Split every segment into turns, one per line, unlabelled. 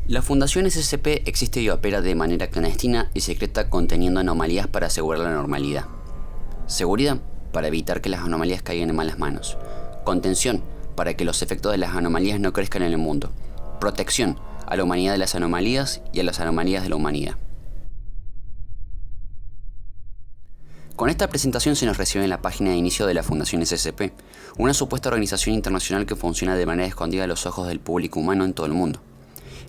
La Fundación SCP existe y opera de manera clandestina y secreta, conteniendo anomalías para asegurar la normalidad. Seguridad, para evitar que las anomalías caigan en malas manos. Contención, para que los efectos de las anomalías no crezcan en el mundo. Protección, a la humanidad de las anomalías y a las anomalías de la humanidad. Con esta presentación se nos recibe en la página de inicio de la Fundación SCP, una supuesta organización internacional que funciona de manera escondida a los ojos del público humano en todo el mundo.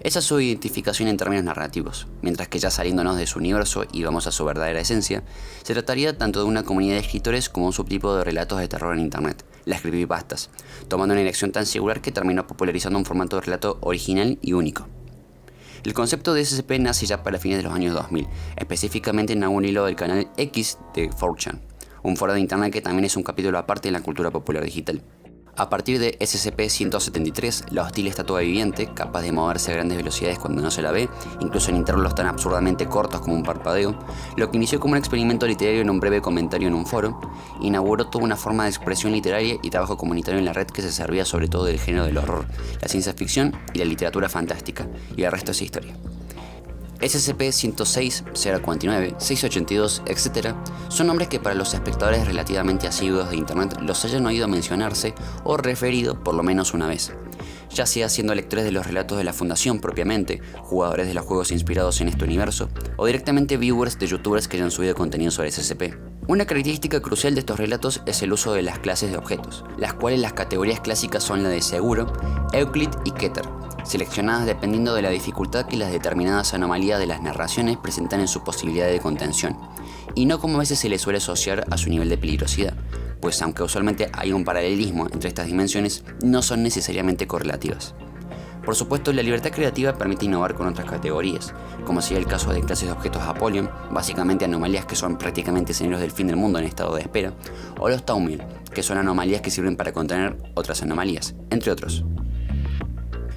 Esa es su identificación en términos narrativos, mientras que ya saliéndonos de su universo y vamos a su verdadera esencia, se trataría tanto de una comunidad de escritores como un subtipo de relatos de terror en internet, las creepypastas, tomando una dirección tan singular que terminó popularizando un formato de relato original y único. El concepto de SCP nace ya para fines de los años 2000, específicamente en algún hilo del canal X de 4chan, un foro de internet que también es un capítulo aparte en la cultura popular digital. A partir de SCP-173, la hostil estatua viviente, capaz de moverse a grandes velocidades cuando no se la ve, incluso en intervalos tan absurdamente cortos como un parpadeo, lo que inició como un experimento literario en un breve comentario en un foro, inauguró toda una forma de expresión literaria y trabajo comunitario en la red que se servía sobre todo del género del horror, la ciencia ficción y la literatura fantástica, y el resto es historia. SCP-106, 049, 682, etc. son nombres que para los espectadores relativamente asiduos de internet los hayan oído mencionarse o referido por lo menos una vez, ya sea siendo lectores de los relatos de la Fundación propiamente, jugadores de los juegos inspirados en este universo, o directamente viewers de youtubers que hayan subido contenido sobre SCP. Una característica crucial de estos relatos es el uso de las clases de objetos, las cuales las categorías clásicas son la de Seguro, Euclid y Keter, seleccionadas dependiendo de la dificultad que las determinadas anomalías de las narraciones presentan en su posibilidad de contención, y no como a veces se les suele asociar a su nivel de peligrosidad, pues aunque usualmente hay un paralelismo entre estas dimensiones, no son necesariamente correlativas. Por supuesto, la libertad creativa permite innovar con otras categorías, como sería el caso de clases de objetos Apollyon, básicamente anomalías que son prácticamente escenarios del fin del mundo en estado de espera, o los Taumiel, que son anomalías que sirven para contener otras anomalías, entre otros.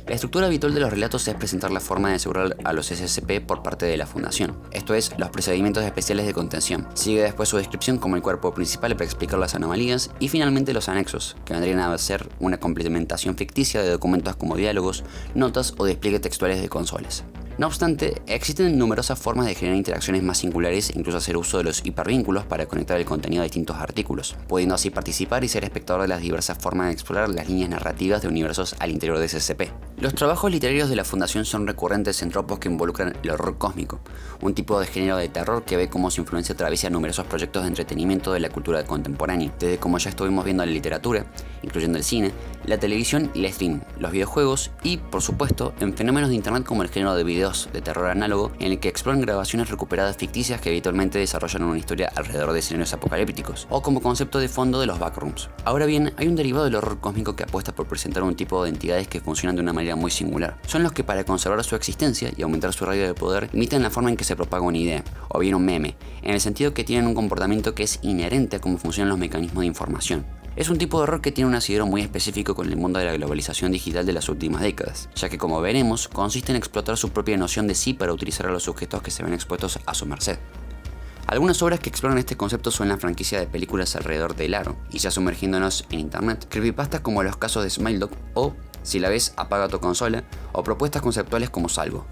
La estructura habitual de los relatos es presentar la forma de asegurar a los SCP por parte de la Fundación, esto es, los procedimientos especiales de contención. Sigue después su descripción como el cuerpo principal para explicar las anomalías y finalmente los anexos, que vendrían a ser una complementación ficticia de documentos como diálogos, notas o despliegues textuales de consolas. No obstante, existen numerosas formas de generar interacciones más singulares e incluso hacer uso de los hipervínculos para conectar el contenido a distintos artículos, pudiendo así participar y ser espectador de las diversas formas de explorar las líneas narrativas de universos al interior de SCP. Los trabajos literarios de la Fundación son recurrentes en tropos que involucran el horror cósmico, un tipo de género de terror que ve cómo su influencia atraviesa numerosos proyectos de entretenimiento de la cultura contemporánea, desde como ya estuvimos viendo la literatura, incluyendo el cine, la televisión y el streaming, los videojuegos y, por supuesto, en fenómenos de internet como el género de videos de terror análogo, en el que exploran grabaciones recuperadas ficticias que habitualmente desarrollan una historia alrededor de escenarios apocalípticos, o como concepto de fondo de los backrooms. Ahora bien, hay un derivado del horror cósmico que apuesta por presentar un tipo de entidades que funcionan de una manera muy singular. Son los que, para conservar su existencia y aumentar su radio de poder, imitan la forma en que se propaga una idea, o bien un meme, en el sentido que tienen un comportamiento que es inherente a cómo funcionan los mecanismos de información. Es un tipo de horror que tiene un asidero muy específico con el mundo de la globalización digital de las últimas décadas, ya que como veremos, consiste en explotar su propia noción de sí para utilizar a los sujetos que se ven expuestos a su merced. Algunas obras que exploran este concepto son la franquicia de películas alrededor del aro, y ya sumergiéndonos en internet, creepypastas como los casos de Smile Dog o Si la ves, apaga tu consola, o propuestas conceptuales como Salvo.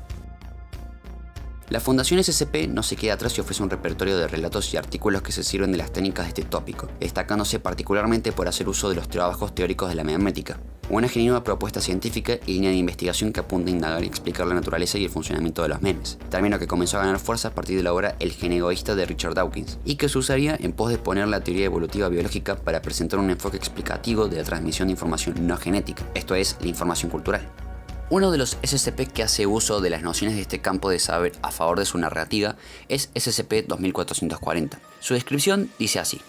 La Fundación SCP no se queda atrás y ofrece un repertorio de relatos y artículos que se sirven de las técnicas de este tópico, destacándose particularmente por hacer uso de los trabajos teóricos de la memética, una genuina propuesta científica y línea de investigación que apunta a indagar y explicar la naturaleza y el funcionamiento de los memes, término que comenzó a ganar fuerza a partir de la obra El gen egoísta de Richard Dawkins, y que se usaría en pos de exponer la teoría evolutiva biológica para presentar un enfoque explicativo de la transmisión de información no genética, esto es, la información cultural. Uno de los SCP que hace uso de las nociones de este campo de saber a favor de su narrativa es SCP-2440. Su descripción dice así: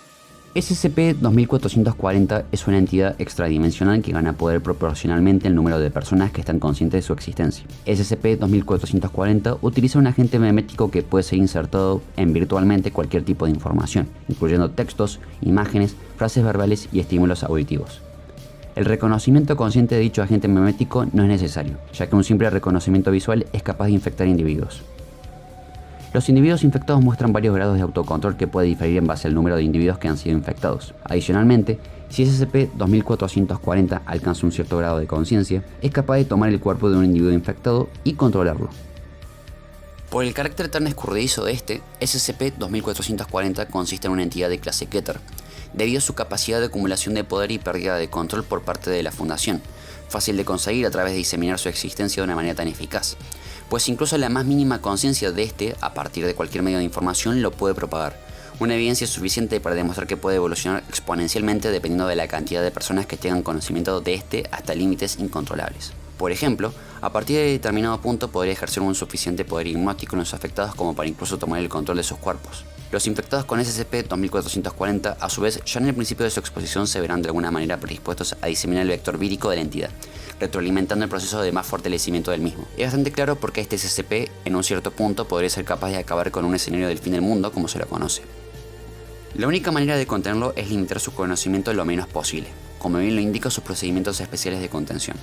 SCP-2440 es una entidad extradimensional que gana poder proporcionalmente al número de personas que están conscientes de su existencia. SCP-2440 utiliza un agente memético que puede ser insertado en virtualmente cualquier tipo de información, incluyendo textos, imágenes, frases verbales y estímulos auditivos. El reconocimiento consciente de dicho agente memético no es necesario, ya que un simple reconocimiento visual es capaz de infectar individuos. Los individuos infectados muestran varios grados de autocontrol que puede diferir en base al número de individuos que han sido infectados. Adicionalmente, Si SCP-2440 alcanza un cierto grado de conciencia, es capaz de tomar el cuerpo de un individuo infectado y controlarlo. Por el carácter tan escurridizo de este, SCP-2440 consiste en una entidad de clase Keter, debido a su capacidad de acumulación de poder y pérdida de control por parte de la Fundación, fácil de conseguir a través de diseminar su existencia de una manera tan eficaz, pues incluso la más mínima conciencia de este, a partir de cualquier medio de información, lo puede propagar. Una evidencia suficiente para demostrar que puede evolucionar exponencialmente dependiendo de la cantidad de personas que tengan conocimiento de este hasta límites incontrolables. Por ejemplo, a partir de determinado punto podría ejercer un suficiente poder hipnótico en los afectados como para incluso tomar el control de sus cuerpos. Los infectados con SCP-2440, a su vez, ya en el principio de su exposición se verán de alguna manera predispuestos a diseminar el vector vírico de la entidad, retroalimentando el proceso de más fortalecimiento del mismo. Es bastante claro porque este SCP, en un cierto punto, podría ser capaz de acabar con un escenario del fin del mundo como se lo conoce. La única manera de contenerlo es limitar su conocimiento lo menos posible, como bien lo indican sus procedimientos especiales de contención.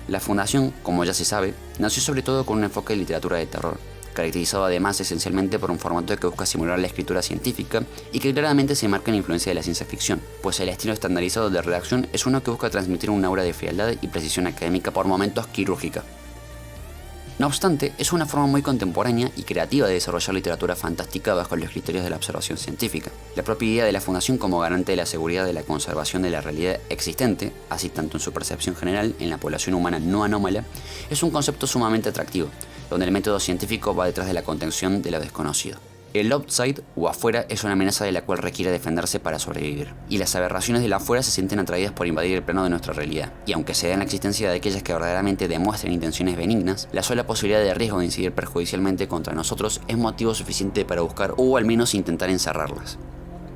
La Fundación, como ya se sabe, nació sobre todo con un enfoque de literatura de terror, caracterizado además esencialmente por un formato que busca simular la escritura científica y que claramente se marca en la influencia de la ciencia ficción, pues el estilo estandarizado de redacción es uno que busca transmitir un aura de frialdad y precisión académica por momentos quirúrgica. No obstante, es una forma muy contemporánea y creativa de desarrollar literatura fantástica bajo los criterios de la observación científica. La propia idea de la Fundación como garante de la seguridad de la conservación de la realidad existente, así tanto en su percepción general en la población humana no anómala, es un concepto sumamente atractivo, donde el método científico va detrás de la contención de lo desconocido. El outside o afuera es una amenaza de la cual requiere defenderse para sobrevivir, y las aberraciones del afuera se sienten atraídas por invadir el plano de nuestra realidad, y aunque se da en la existencia de aquellas que verdaderamente demuestren intenciones benignas, la sola posibilidad de riesgo de incidir perjudicialmente contra nosotros es motivo suficiente para buscar o al menos intentar encerrarlas.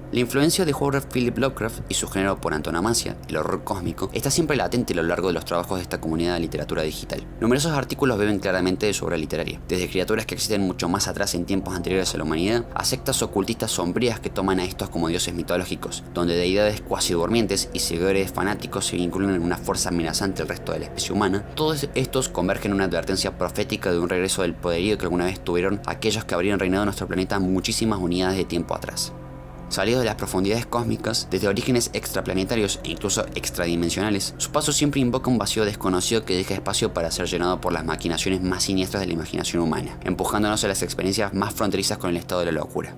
La influencia de Howard Philip Lovecraft y su género por antonomasia, el horror cósmico, está siempre latente a lo largo de los trabajos de esta comunidad de literatura digital. Numerosos artículos beben claramente de su obra literaria, desde criaturas que existen mucho más atrás en tiempos anteriores a la humanidad, a sectas ocultistas sombrías que toman a estos como dioses mitológicos, donde deidades cuasi durmientes y seguidores fanáticos se vinculan en una fuerza amenazante al resto de la especie humana. Todos estos convergen en una advertencia profética de un regreso del poderío que alguna vez tuvieron aquellos que habrían reinado en nuestro planeta muchísimas unidades de tiempo atrás. Salidos de las profundidades cósmicas, desde orígenes extraplanetarios e incluso extradimensionales, su paso siempre invoca un vacío desconocido que deja espacio para ser llenado por las maquinaciones más siniestras de la imaginación humana, empujándonos a las experiencias más fronterizas con el estado de la locura.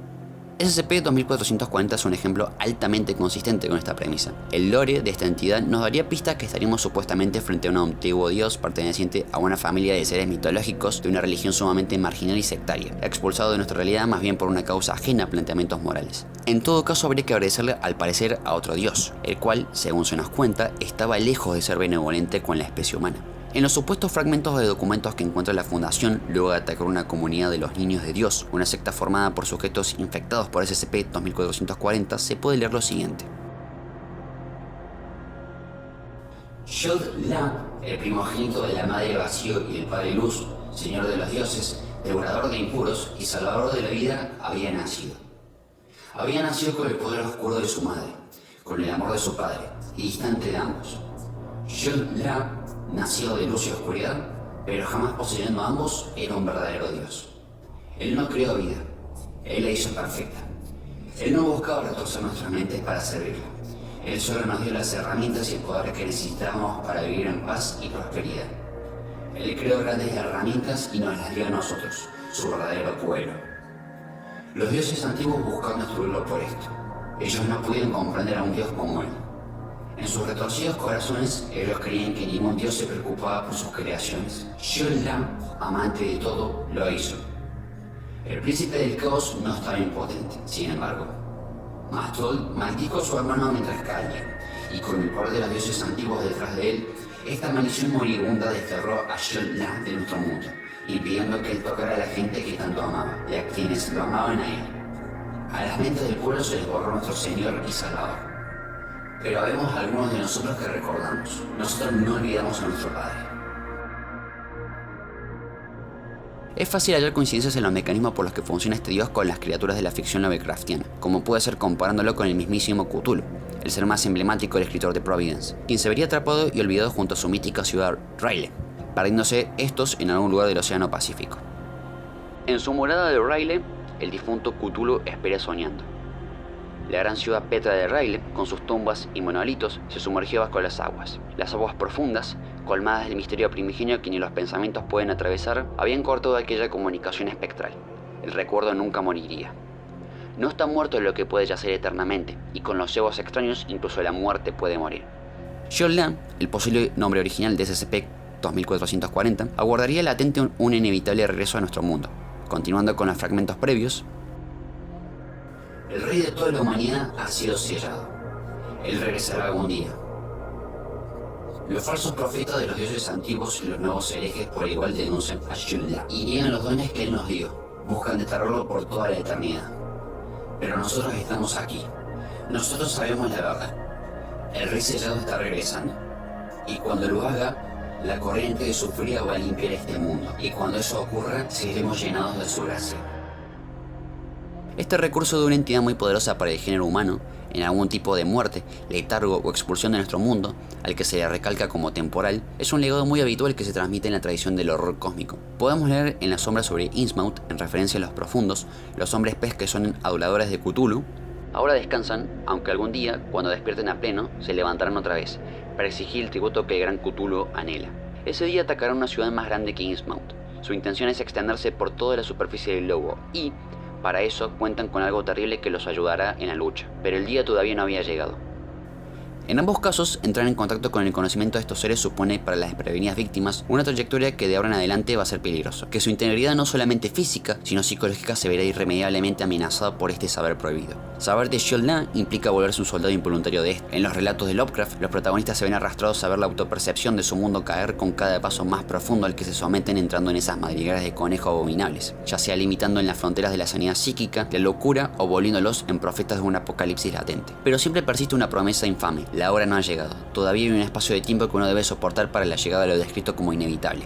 SCP-2440 es un ejemplo altamente consistente con esta premisa. El lore de esta entidad nos daría pistas que estaríamos supuestamente frente a un antiguo dios perteneciente a una familia de seres mitológicos de una religión sumamente marginal y sectaria, expulsado de nuestra realidad más bien por una causa ajena a planteamientos morales. En todo caso habría que agradecerle al parecer a otro dios, el cual, según se nos cuenta, estaba lejos de ser benevolente con la especie humana. En los supuestos fragmentos de documentos que encuentra la Fundación luego de atacar una comunidad de los Niños de Dios, una secta formada por sujetos infectados por SCP-2440, se puede leer lo siguiente. Shod-La, el primogénito de la madre Vacío y el padre Luz, señor de los dioses, devorador de impuros y salvador de la vida, había nacido. Había nacido con el poder oscuro de su madre, con el amor de su padre, y distante de ambos. Shod-La, nacido de luz y oscuridad, pero jamás poseyendo a ambos, era un verdadero Dios. Él no creó vida, Él la hizo perfecta. Él no buscaba retorcer nuestras mentes para servirlo. Él solo nos dio las herramientas y el poder que necesitábamos para vivir en paz y prosperidad. Él creó grandes herramientas y nos las dio a nosotros, su verdadero pueblo. Los dioses antiguos buscaban destruirlo por esto. Ellos no pudieron comprender a un Dios como Él. En sus retorcidos corazones, ellos creían que ningún dios se preocupaba por sus creaciones. Shod-La, amante de todo, lo hizo. El príncipe del caos no estaba impotente, sin embargo. Mastol maldijo a su hermano mientras caía, y con el poder de los dioses antiguos detrás de él, esta maldición moribunda desterró a Shod-La de nuestro mundo, impidiendo que él tocara a la gente que tanto amaba, y a quienes lo amaban a él. A las mentes del pueblo se les borró nuestro Señor y Salvador. Pero habemos algunos de nosotros que recordamos. Nosotros no olvidamos a nuestro Padre. Es fácil hallar coincidencias en los mecanismos por los que funciona este dios con las criaturas de la ficción Lovecraftiana, como puede ser comparándolo con el mismísimo Cthulhu, el ser más emblemático del escritor de Providence, quien se vería atrapado y olvidado junto a su mítica ciudad R'lyeh, perdiéndose estos en algún lugar del Océano Pacífico. En su morada de R'lyeh, el difunto Cthulhu espera soñando. La gran ciudad Petra de Ryle, con sus tumbas y monolitos, se sumergió bajo las aguas. Las aguas profundas, colmadas del misterio primigenio que ni los pensamientos pueden atravesar, habían cortado aquella comunicación espectral. El recuerdo nunca moriría. No está muerto lo que puede yacer eternamente, y con los cebos extraños incluso la muerte puede morir. Xiolla, el posible nombre original de SCP-2440, aguardaría latente un inevitable regreso a nuestro mundo. Continuando con los fragmentos previos, el rey de toda la humanidad ha sido sellado. Él regresará algún día. Los falsos profetas de los dioses antiguos y los nuevos herejes por igual denuncian a Xiolla y niegan los dones que él nos dio. Buscan desterrarlo por toda la eternidad. Pero nosotros estamos aquí. Nosotros sabemos la verdad. El rey sellado está regresando. Y cuando lo haga, la corriente de su furia va a limpiar este mundo. Y cuando eso ocurra, seremos llenados de su gracia. Este recurso de una entidad muy poderosa para el género humano, en algún tipo de muerte, letargo o expulsión de nuestro mundo, al que se le recalca como temporal, es un legado muy habitual que se transmite en la tradición del horror cósmico. Podemos leer en las sombras sobre Innsmouth, en referencia a los profundos, los hombres pez que son aduladores de Cthulhu. Ahora descansan, aunque algún día, cuando despierten a pleno, se levantarán otra vez, para exigir el tributo que el gran Cthulhu anhela. Ese día atacarán una ciudad más grande que Innsmouth. Su intención es extenderse por toda la superficie del globo y, para eso, cuentan con algo terrible que los ayudará en la lucha, pero el día todavía no había llegado. En ambos casos, entrar en contacto con el conocimiento de estos seres supone para las desprevenidas víctimas una trayectoria que de ahora en adelante va a ser peligroso, que su integridad no solamente física, sino psicológica se verá irremediablemente amenazada por este saber prohibido. Saber de Xiolla implica volverse un soldado involuntario de este. En los relatos de Lovecraft, los protagonistas se ven arrastrados a ver la autopercepción de su mundo caer con cada paso más profundo al que se someten entrando en esas madrigueras de conejo abominables, ya sea limitando en las fronteras de la sanidad psíquica, la locura o volviéndolos en profetas de un apocalipsis latente. Pero siempre persiste una promesa infame. La hora no ha llegado. Todavía hay un espacio de tiempo que uno debe soportar para la llegada de lo descrito como inevitable.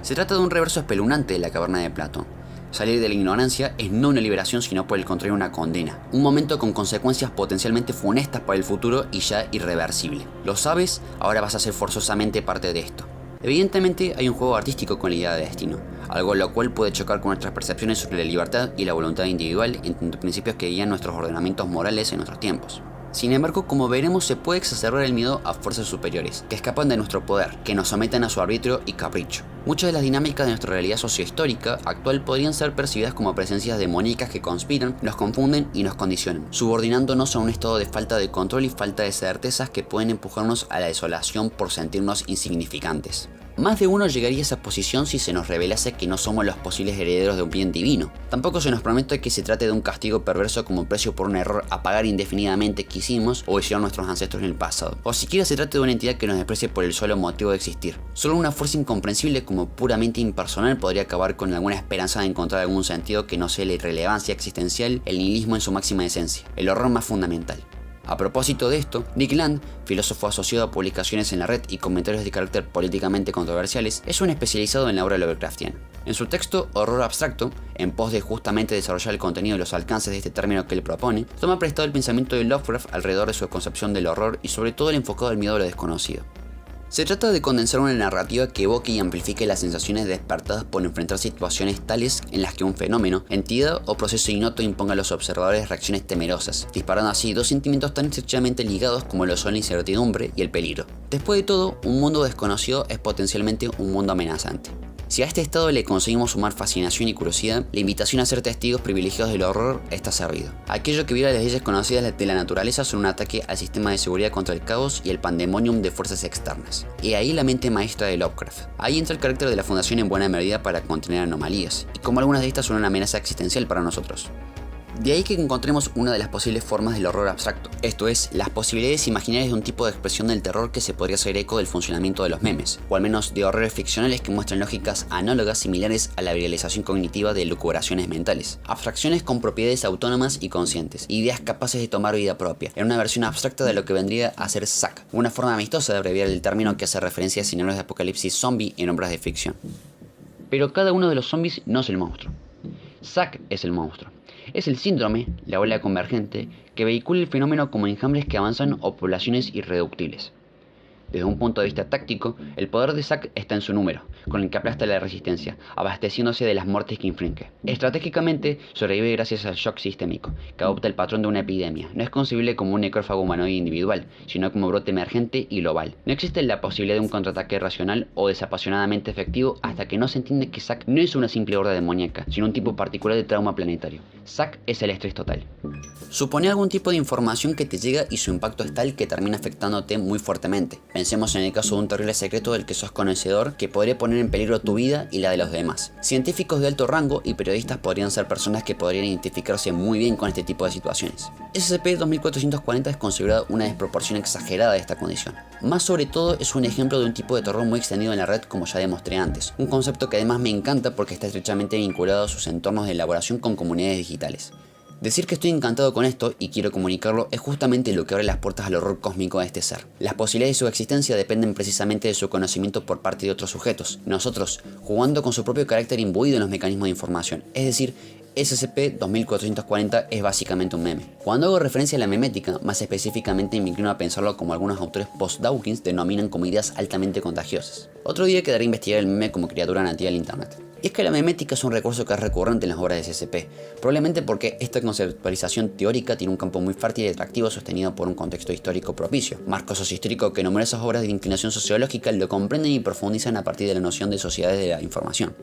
Se trata de un reverso espeluznante de la caverna de Platón. Salir de la ignorancia es no una liberación, sino por el contrario una condena. Un momento con consecuencias potencialmente funestas para el futuro y ya irreversible. ¿Lo sabes? Ahora vas a ser forzosamente parte de esto. Evidentemente hay un juego artístico con la idea de destino, algo lo cual puede chocar con nuestras percepciones sobre la libertad y la voluntad individual entre principios que guían nuestros ordenamientos morales en nuestros tiempos. Sin embargo, como veremos, se puede exacerbar el miedo a fuerzas superiores, que escapan de nuestro poder, que nos someten a su arbitrio y capricho. Muchas de las dinámicas de nuestra realidad sociohistórica actual podrían ser percibidas como presencias demoníacas que conspiran, nos confunden y nos condicionan, subordinándonos a un estado de falta de control y falta de certezas que pueden empujarnos a la desolación por sentirnos insignificantes. Más de uno llegaría a esa posición si se nos revelase que no somos los posibles herederos de un bien divino. Tampoco se nos promete que se trate de un castigo perverso como precio por un error a pagar indefinidamente que hicimos o hicieron nuestros ancestros en el pasado. O siquiera se trate de una entidad que nos desprecie por el solo motivo de existir. Solo una fuerza incomprensible como puramente impersonal podría acabar con alguna esperanza de encontrar algún sentido que no sea la irrelevancia existencial, el nihilismo en su máxima esencia, el horror más fundamental. A propósito de esto, Nick Land, filósofo asociado a publicaciones en la red y comentarios de carácter políticamente controversiales, es un especializado en la obra Lovecraftiana. En su texto Horror Abstracto, en pos de justamente desarrollar el contenido y los alcances de este término que él propone, toma prestado el pensamiento de Lovecraft alrededor de su concepción del horror y sobre todo el enfocado al miedo a lo desconocido. Se trata de condensar una narrativa que evoque y amplifique las sensaciones despertadas por enfrentar situaciones tales en las que un fenómeno, entidad o proceso ignoto imponga a los observadores reacciones temerosas, disparando así dos sentimientos tan estrechamente ligados como lo son la incertidumbre y el peligro. Después de todo, un mundo desconocido es potencialmente un mundo amenazante. Si a este estado le conseguimos sumar fascinación y curiosidad, la invitación a ser testigos privilegiados del horror está servido. Aquello que viola las leyes conocidas de la naturaleza son un ataque al sistema de seguridad contra el caos y el pandemonium de fuerzas externas. Y ahí la mente maestra de Lovecraft. Ahí entra el carácter de la Fundación en buena medida para contener anomalías, y como algunas de estas son una amenaza existencial para nosotros. De ahí que encontremos una de las posibles formas del horror abstracto, esto es, las posibilidades imaginarias de un tipo de expresión del terror que se podría hacer eco del funcionamiento de los memes, o al menos de horrores ficcionales que muestran lógicas análogas similares a la viralización cognitiva de lucubraciones mentales, abstracciones con propiedades autónomas y conscientes, ideas capaces de tomar vida propia, en una versión abstracta de lo que vendría a ser Zack, una forma amistosa de abreviar el término que hace referencia a escenarios de apocalipsis zombie en obras de ficción. Pero cada uno de los zombies no es el monstruo. Zack es el monstruo. Es el síndrome, la ola convergente, que vehicula el fenómeno como enjambres que avanzan o poblaciones irreductibles. Desde un punto de vista táctico, el poder de Zack está en su número, con el que aplasta la resistencia, abasteciéndose de las muertes que inflige. Estratégicamente, sobrevive gracias al shock sistémico, que adopta el patrón de una epidemia. No es concebible como un necrófago humanoide individual, sino como brote emergente y global. No existe la posibilidad de un contraataque racional o desapasionadamente efectivo hasta que no se entiende que Zack no es una simple horda demoníaca, sino un tipo particular de trauma planetario. Zack es el estrés total. Supone algún tipo de información que te llega y su impacto es tal que termina afectándote muy fuertemente. Pensemos en el caso de un terrible secreto del que sos conocedor que podría poner en peligro tu vida y la de los demás. Científicos de alto rango y periodistas podrían ser personas que podrían identificarse muy bien con este tipo de situaciones. SCP-2440 es considerado una desproporción exagerada de esta condición. Más sobre todo es un ejemplo de un tipo de terror muy extendido en la red, como ya demostré antes. Un concepto que además me encanta porque está estrechamente vinculado a sus entornos de elaboración con comunidades digitales. Decir que estoy encantado con esto y quiero comunicarlo es justamente lo que abre las puertas al horror cósmico de este ser. Las posibilidades de su existencia dependen precisamente de su conocimiento por parte de otros sujetos, nosotros, jugando con su propio carácter imbuido en los mecanismos de información, es decir, SCP-2440 es básicamente un meme. Cuando hago referencia a la memética, más específicamente me inclino a pensarlo como algunos autores post-Dawkins denominan como ideas altamente contagiosas. Otro día quedará investigar el meme como criatura nativa del internet. Y es que la memética es un recurso que es recurrente en las obras de SCP, probablemente porque esta conceptualización teórica tiene un campo muy fértil y atractivo sostenido por un contexto histórico propicio, marco sociohistórico que numerosas obras de inclinación sociológica lo comprenden y profundizan a partir de la noción de sociedades de la información.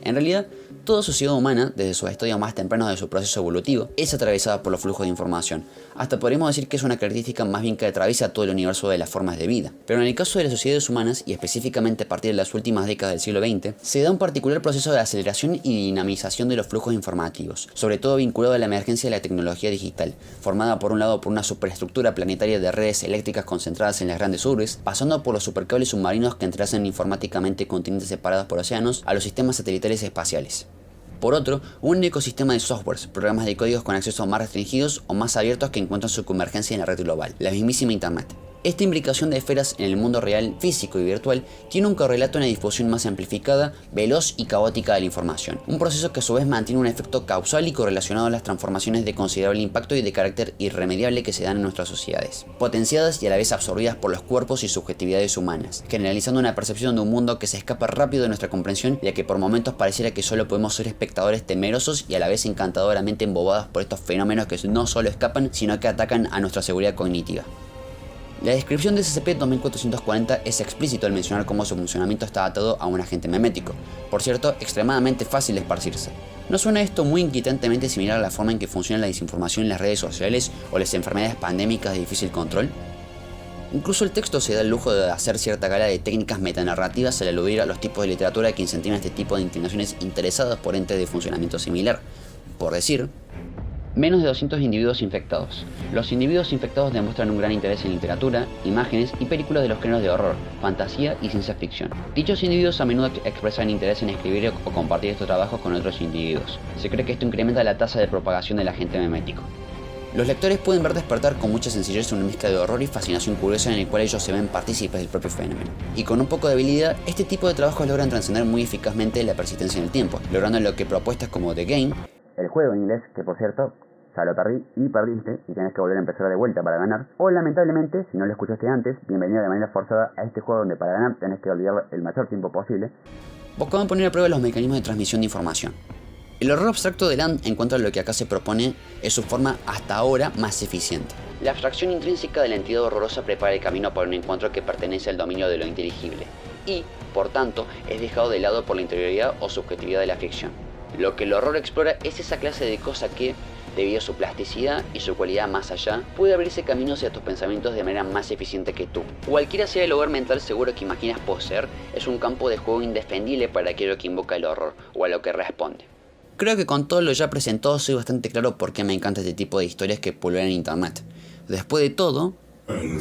En realidad, toda sociedad humana, desde sus estadios más tempranos de su proceso evolutivo, es atravesada por los flujos de información. Hasta podríamos decir que es una característica más bien que atraviesa todo el universo de las formas de vida. Pero en el caso de las sociedades humanas, y específicamente a partir de las últimas décadas del siglo XX, se da un particular proceso de aceleración y dinamización de los flujos informativos, sobre todo vinculado a la emergencia de la tecnología digital, formada por un lado por una superestructura planetaria de redes eléctricas concentradas en las grandes urbes, pasando por los supercables submarinos que entrelazan informáticamente continentes separados por océanos a los sistemas satelitales espaciales. Por otro, un ecosistema de softwares, programas de códigos con acceso más restringidos o más abiertos que encuentran su convergencia en la red global, la mismísima Internet. Esta imbricación de esferas en el mundo real, físico y virtual tiene un correlato en la difusión más amplificada, veloz y caótica de la información. Un proceso que a su vez mantiene un efecto causal y correlacionado a las transformaciones de considerable impacto y de carácter irremediable que se dan en nuestras sociedades, potenciadas y a la vez absorbidas por los cuerpos y subjetividades humanas, generalizando una percepción de un mundo que se escapa rápido de nuestra comprensión, ya que por momentos pareciera que solo podemos ser espectadores temerosos y a la vez encantadoramente embobados por estos fenómenos que no solo escapan, sino que atacan a nuestra seguridad cognitiva. La descripción de SCP-2440 es explícito al mencionar cómo su funcionamiento está atado a un agente memético, por cierto, extremadamente fácil de esparcirse. ¿No suena esto muy inquietantemente similar a la forma en que funciona la desinformación en las redes sociales o las enfermedades pandémicas de difícil control? Incluso el texto se da el lujo de hacer cierta gala de técnicas metanarrativas al aludir a los tipos de literatura que incentivan este tipo de inclinaciones interesadas por entes de funcionamiento similar. Por decir, menos de 200 individuos infectados. Los individuos infectados demuestran un gran interés en literatura, imágenes y películas de los géneros de horror, fantasía y ciencia ficción. Dichos individuos a menudo expresan interés en escribir o compartir estos trabajos con otros individuos. Se cree que esto incrementa la tasa de propagación del agente memético. Los lectores pueden ver despertar con mucha sencillez una mezcla de horror y fascinación curiosa en el cual ellos se ven partícipes del propio fenómeno. Y con un poco de habilidad, este tipo de trabajos logran trascender muy eficazmente la persistencia en el tiempo, logrando lo que propuestas como The Game, el juego en inglés, que por cierto, ya lo perdí y perdiste y tenés que volver a empezar de vuelta para ganar. O lamentablemente, si no lo escuchaste antes, bienvenido de manera forzada a este juego donde para ganar tenés que olvidar el mayor tiempo posible. Buscaban poner a prueba los mecanismos de transmisión de información. El horror abstracto de Land, en cuanto a lo que acá se propone, es su forma hasta ahora más eficiente. La abstracción intrínseca de la entidad horrorosa prepara el camino para un encuentro que pertenece al dominio de lo inteligible y, por tanto, es dejado de lado por la interioridad o subjetividad de la ficción. Lo que el horror explora es esa clase de cosa que, debido a su plasticidad y su cualidad más allá, puede abrirse camino hacia tus pensamientos de manera más eficiente que tú. Cualquiera sea el hogar mental seguro que imaginas poseer, es un campo de juego indefendible para aquello que invoca el horror, o a lo que responde. Creo que con todo lo ya presentado soy bastante claro por qué me encanta este tipo de historias que pululan en internet. Después de todo, el